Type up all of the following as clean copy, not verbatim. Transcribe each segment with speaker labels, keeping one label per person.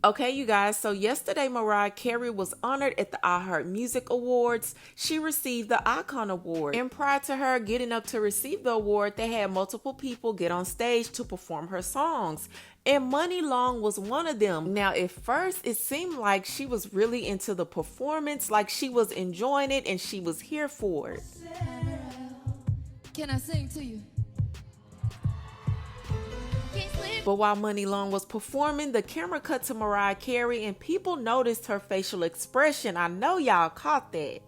Speaker 1: Okay, you guys, so yesterday Mariah Carey was honored at the iHeart Music Awards. She received the Icon Award. And prior to her getting up to receive the award, they had multiple people get on stage to perform her songs. And Muni Long was one of them. Now, at first, it seemed like she was really into the performance, like she was enjoying it and she was here for it.
Speaker 2: Can I sing to you?
Speaker 1: But while Muni Long was performing, the camera cut to Mariah Carey and people noticed her facial expression. I know y'all caught that.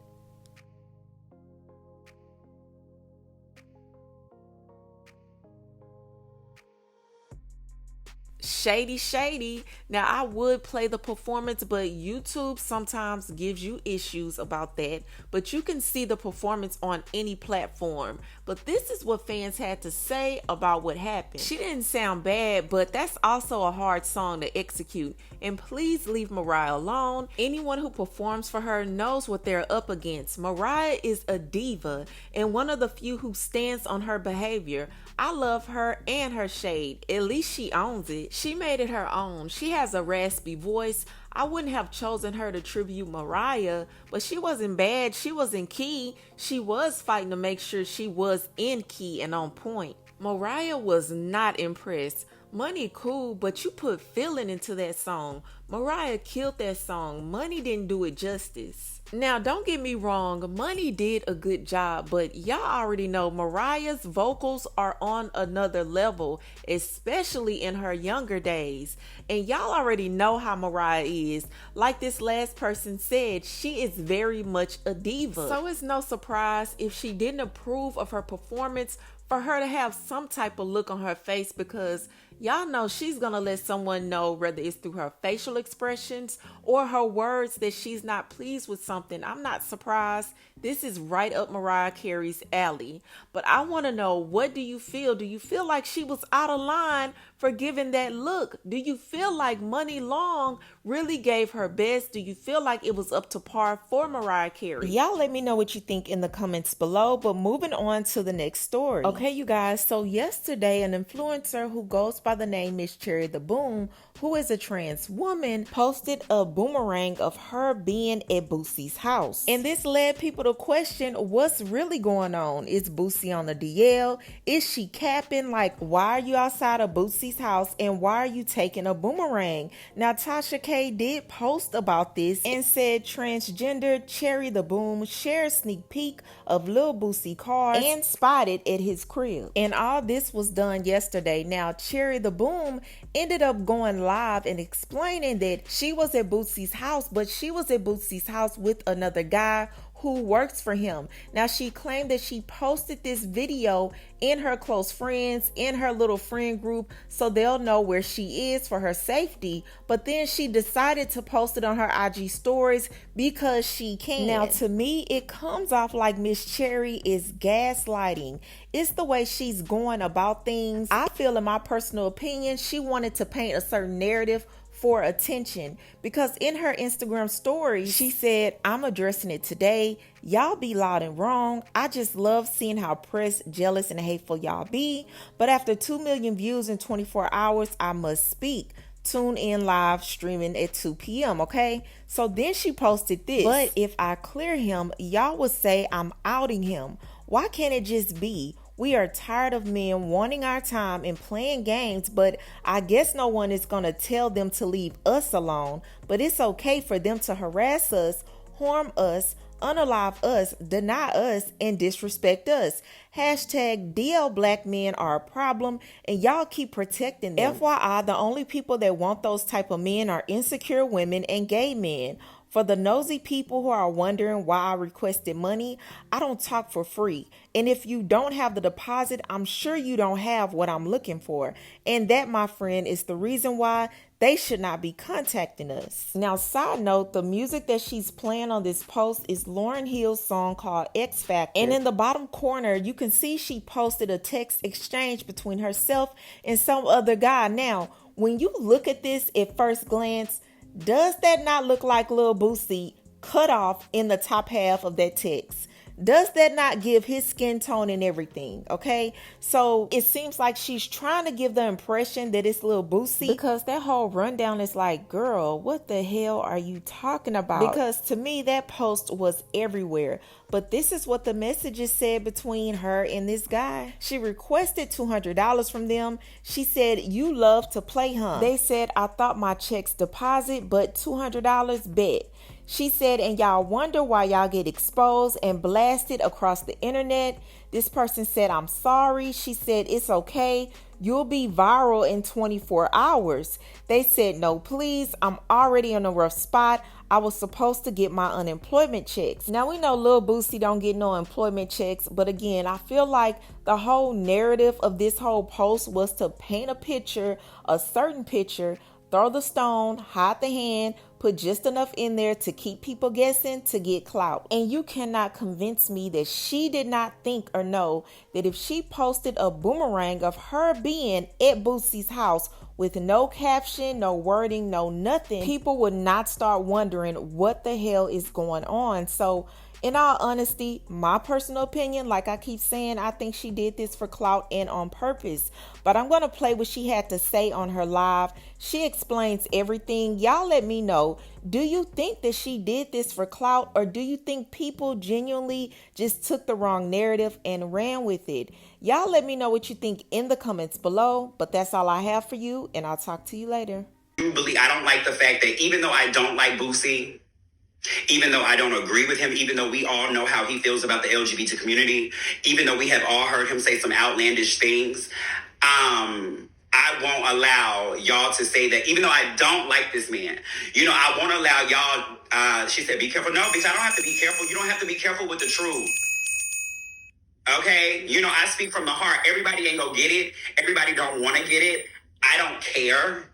Speaker 1: Shady. Now, I would play the performance, but YouTube sometimes gives you issues about that. But you can see the performance on any platform. But this is what fans had to say about what happened. She didn't sound bad, but that's also a hard song to execute. And please leave Mariah alone. Anyone who performs for her knows what they're up against. Mariah is a diva and one of the few who stands on her behavior. I love her and her shade. At least she owns it. She made it her own. She has a raspy voice. I wouldn't have chosen her to tribute Mariah, but she wasn't bad. She was in key. She was fighting to make sure she was in key and on point. Mariah was not impressed. Money cool, but you put feeling into that song. Mariah killed that song. Money didn't do it justice. Now, don't get me wrong, Money did a good job, but y'all already know Mariah's vocals are on another level, especially in her younger days. And y'all already know how Mariah is. Like this last person said, she is very much a diva. So it's no surprise if she didn't approve of her performance for her to have some type of look on her face, because y'all know she's gonna let someone know, whether it's through her facial expressions or her words, that she's not pleased with something. I'm not surprised. This is right up Mariah Carey's alley. But I want to know, what do you feel? Do you feel like she was out of line for giving that look? Do you feel like Muni Long really gave her best? Do you feel like it was up to par for Mariah Carey? Y'all let me know what you think in the comments below. But moving on to the next story. Okay, you guys, so yesterday an influencer who goes by the name Miss Cherry the Boom, who is a trans woman, posted a boomerang of her being at Boosie's house. And this led people to question what's really going on. Is Boosie on the DL? Is she capping? Like, why are you outside of Boosie's house and why are you taking a boomerang? Now, Tasha K did post about this and said transgender Cherry the Boom shared sneak peek of Lil Boosie car and spotted at his crib. And all this was done yesterday. Now, Cherry the Boom ended up going live and explaining that she was at Boosie's house, but she was at Boosie's house with another guy who works for him. Now, she claimed that she posted this video in her close friends, in her little friend group, so they'll know where she is for her safety. But then she decided to post it on her IG stories because she can. Now, to me, it comes off like Miss Cherry is gaslighting. It's the way she's going about things. I feel, in my personal opinion, she wanted to paint a certain narrative for attention, because in her Instagram story she said, "I'm addressing it today. Y'all be loud and wrong. I just love seeing how pressed, jealous, and hateful y'all be. But after 2 million views in 24 hours, I must speak. Tune in live streaming at 2 p.m. Okay?" So then she posted this. "But if I clear him, y'all would say I'm outing him. Why can't it just be? We are tired of men wanting our time and playing games, but I guess no one is going to tell them to leave us alone. But it's okay for them to harass us, harm us, unalive us, deny us, and disrespect us. Hashtag DL black men are a problem, and y'all keep protecting them. FYI, the only people that want those type of men are insecure women and gay men. For the nosy people who are wondering why I requested money, I don't talk for free. And if you don't have the deposit, I'm sure you don't have what I'm looking for. And that, my friend, is the reason why they should not be contacting us." Now, side note, the music that she's playing on this post is Lauryn Hill's song called X Factor. And in the bottom corner, you can see she posted a text exchange between herself and some other guy. Now, when you look at this at first glance, does that not look like Lil Boosie cut off in the top half of that text? Does that not give his skin tone and everything? Okay, so it seems like she's trying to give the impression that it's little Boosie, because that whole rundown is like, girl, what the hell are you talking about? Because to me, that post was everywhere. But this is what the messages said between her and this guy. She requested $200 from them. She said, "You love to play, huh?" They said, "I thought my checks deposit, but $200 bet." She said, "And y'all wonder why y'all get exposed and blasted across the internet." This person said, "I'm sorry." She said, "It's okay. You'll be viral in 24 hours. They said, "No, please. I'm already in a rough spot. I was supposed to get my unemployment checks." Now, we know Lil Boosie don't get no employment checks, but again, I feel like the whole narrative of this whole post was to paint a picture, a certain picture, throw the stone, hide the hand, put just enough in there to keep people guessing to get clout. And you cannot convince me that she did not think or know that if she posted a boomerang of her being at Boosie's house with no caption, no wording, no nothing, people would not start wondering what the hell is going on. So in all honesty, my personal opinion, like I keep saying, I think she did this for clout and on purpose. But I'm going to play what she had to say on her live. She explains everything. Y'all let me know. Do you think that she did this for clout, or do you think people genuinely just took the wrong narrative and ran with it? Y'all let me know what you think in the comments below. But that's all I have for you, and I'll talk to you later.
Speaker 3: I don't like the fact that even though I don't like Boosie, even though I don't agree with him, even though we all know how he feels about the LGBT community, even though we have all heard him say some outlandish things, I won't allow y'all to say that, even though I don't like this man, I won't allow y'all, she said, be careful. No, bitch, I don't have to be careful. You don't have to be careful with the truth. Okay? I speak from the heart. Everybody ain't gonna get it. Everybody don't want to get it. I don't care.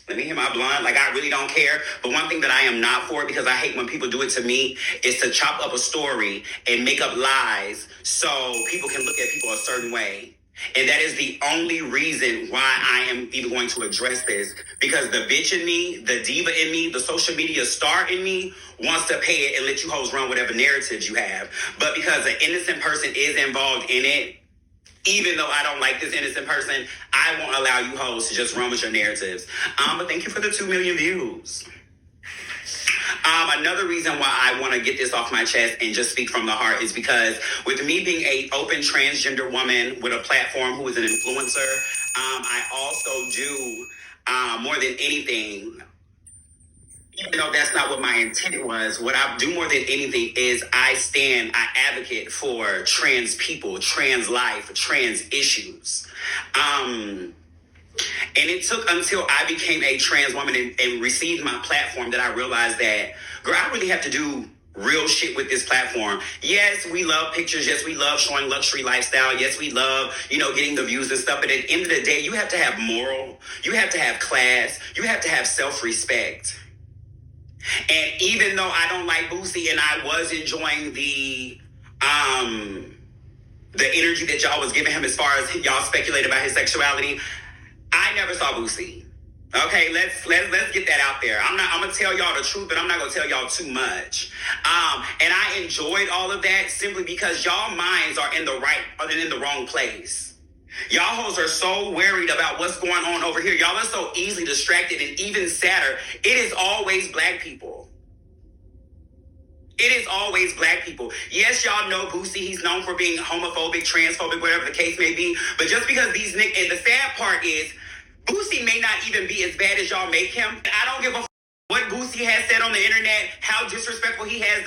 Speaker 3: Let me hit my blunt. I really don't care. But one thing that I am not for, because I hate when people do it to me, is to chop up a story and make up lies so people can look at people a certain way. And that is the only reason why I am even going to address this. Because the bitch in me, the diva in me, the social media star in me wants to pay it and let you hoes run whatever narratives you have. But because an innocent person is involved in it, even though I don't like this innocent person, I won't allow you hoes to just run with your narratives. But thank you for the 2 million views. Another reason why I want to get this off my chest and just speak from the heart is because with me being an open transgender woman with a platform who is an influencer, I also do, more than anything, even though that's not what my intent was, what I do more than anything is I advocate for trans people, trans life, trans issues. And it took until I became a trans woman and received my platform that I realized that, girl, I really have to do real shit with this platform. Yes, we love pictures. Yes, we love showing luxury lifestyle. Yes, we love, getting the views and stuff. But at the end of the day, you have to have moral. You have to have class. You have to have self-respect. And even though I don't like Boosie and I was enjoying the energy that y'all was giving him as far as y'all speculate about his sexuality, I never saw Boosie. Okay, let's get that out there. I'm gonna tell y'all the truth, but I'm not gonna tell y'all too much. And I enjoyed all of that simply because y'all minds are in the wrong place. Y'all hoes are so worried about what's going on over here. Y'all are so easily distracted, and even sadder, it is always black people. It is always black people. Yes, y'all know Boosie. He's known for being homophobic, transphobic, whatever the case may be. But just because these niggas, and the sad part is, Boosie may not even be as bad as y'all make him. I don't give a what Boosie has said on the internet, how disrespectful he has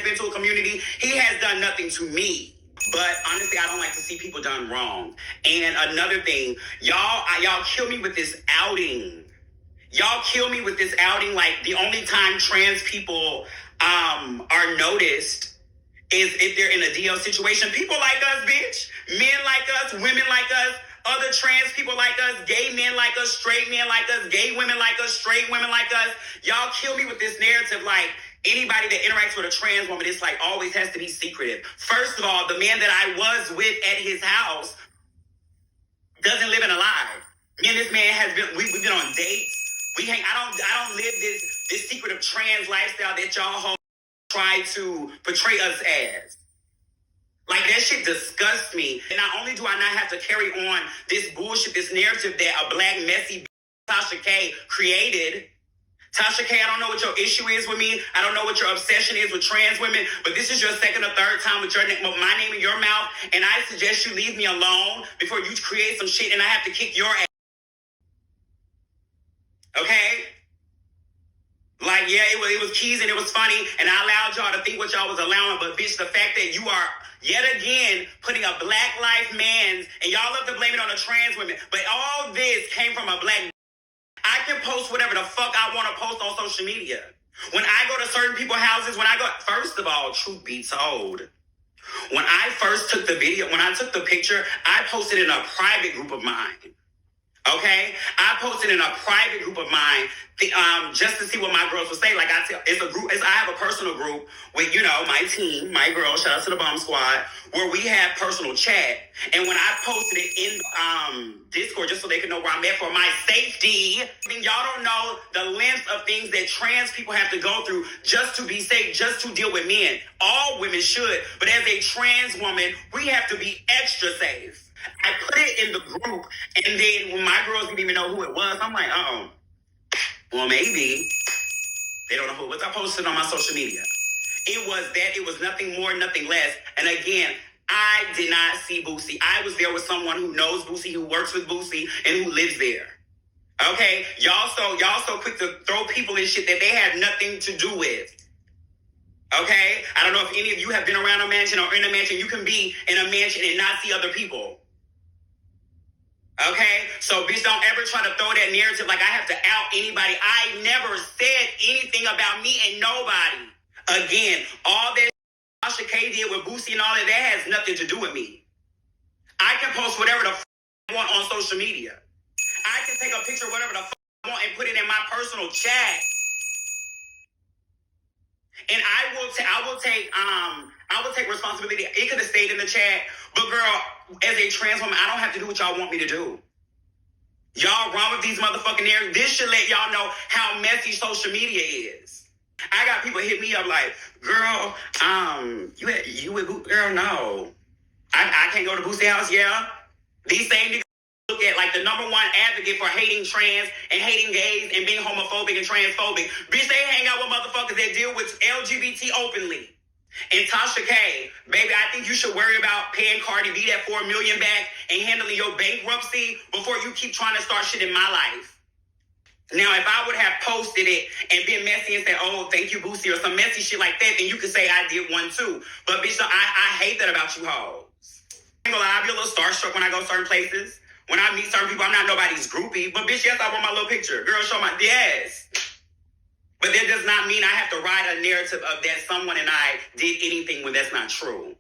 Speaker 3: been to a community. He has done nothing to me. But honestly, I don't like to see people done wrong. And another thing, y'all kill me with this outing. Y'all kill me with this outing. Like, the only time trans people are noticed is if they're in a DL situation. People like us, bitch. Men like us, women like us, other trans people like us, gay men like us, straight men like us, gay women like us, straight women like us. Y'all kill me with this narrative like anybody that interacts with a trans woman, it's like always has to be secretive. First of all, the man that I was with at his house doesn't live in a lie. Me and this man we've been on dates. I don't live this secretive trans lifestyle that y'all hold try to portray us as. Like, that shit disgusts me. And not only do I not have to carry on this bullshit, this narrative that a black, messy Tasha K created. Tasha K, I don't know what your issue is with me. I don't know what your obsession is with trans women, but this is your second or third time with my name in your mouth, and I suggest you leave me alone before you create some shit and I have to kick your ass. Okay? Like, yeah, it was keys and it was funny, and I allowed y'all to think what y'all was allowing, but bitch, the fact that you are yet again putting a black life man's, and y'all love to blame it on the trans women, but all this came from a black. I can post whatever the fuck I want to post on social media. When I go to certain people's houses, first of all, truth be told, when I first took the video, when I took the picture, I posted in a private group of mine. Okay? I posted in a private group of mine just to see what my girls would say. Like, I have a personal group with, my team, my girls, shout out to the Bomb Squad, where we have personal chat. And when I posted it in Discord, just so they can know where I'm at for my safety, y'all don't know the length of things that trans people have to go through just to be safe, just to deal with men. All women should. But as a trans woman, we have to be extra safe. I put it in the group, and then when my girls didn't even know who it was, I'm like, well, maybe they don't know who it was. I posted it on my social media. It was that. It was nothing more, nothing less. And again, I did not see Boosie. I was there with someone who knows Boosie, who works with Boosie, and who lives there. Okay? Y'all so quick to throw people in shit that they had nothing to do with. Okay? I don't know if any of you have been around a mansion or in a mansion. You can be in a mansion and not see other people. Okay? So, bitch, don't ever try to throw that narrative like I have to out anybody. I never said anything about me and nobody. Again, all that Tasha K did with Boosie and all that has nothing to do with me. I can post whatever the I want on social media. I can take a picture of whatever the I want and put it in my personal chat. And I will take responsibility. It could have stayed in the chat. But girl, as a trans woman, I don't have to do what y'all want me to do. Y'all run with these motherfucking narratives. This should let y'all know how messy social media is. I got people hit me up like, girl, you with Boosie? Girl, no. I can't go to Boosie's house, yeah. These same niggas look at like the number one advocate for hating trans and hating gays and being homophobic and transphobic. Bitch, they hang out with motherfuckers that deal with LGBT openly. And Tasha K, baby, I think you should worry about paying Cardi B that $4 million back and handling your bankruptcy before you keep trying to start shit in my life. Now, if I would have posted it and been messy and said, oh, thank you, Boosie, or some messy shit like that, then you could say I did one too. But bitch, I hate that about you hoes. I ain't gonna lie, I be a little starstruck when I go certain places. When I meet certain people, I'm not nobody's groupie. But bitch, yes, I want my little picture. Girl, show my, yes. But that does not mean I have to ride a narrative of that someone and I did anything when that's not true.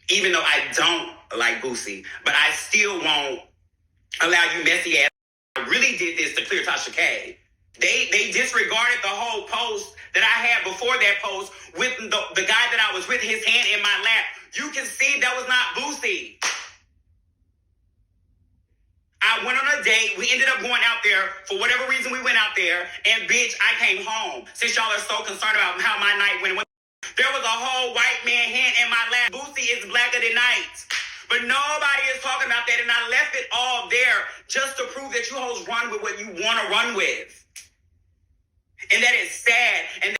Speaker 3: Even though I don't like Boosie, but I still won't allow you messy ass. I really did this to clear Tasha K. They disregarded the whole post that I had before that post with the guy that I was with, his hand in my lap. You can see that was not Boosie. I went on a date. We ended up going out there. For whatever reason, we went out there. And, bitch, I came home. Since y'all are so concerned about how my night went. There was a whole white man hand in my lap. Boosie is blacker than night. But nobody is talking about that. And I left it all there just to prove that you hoes run with what you want to run with. And that is sad. And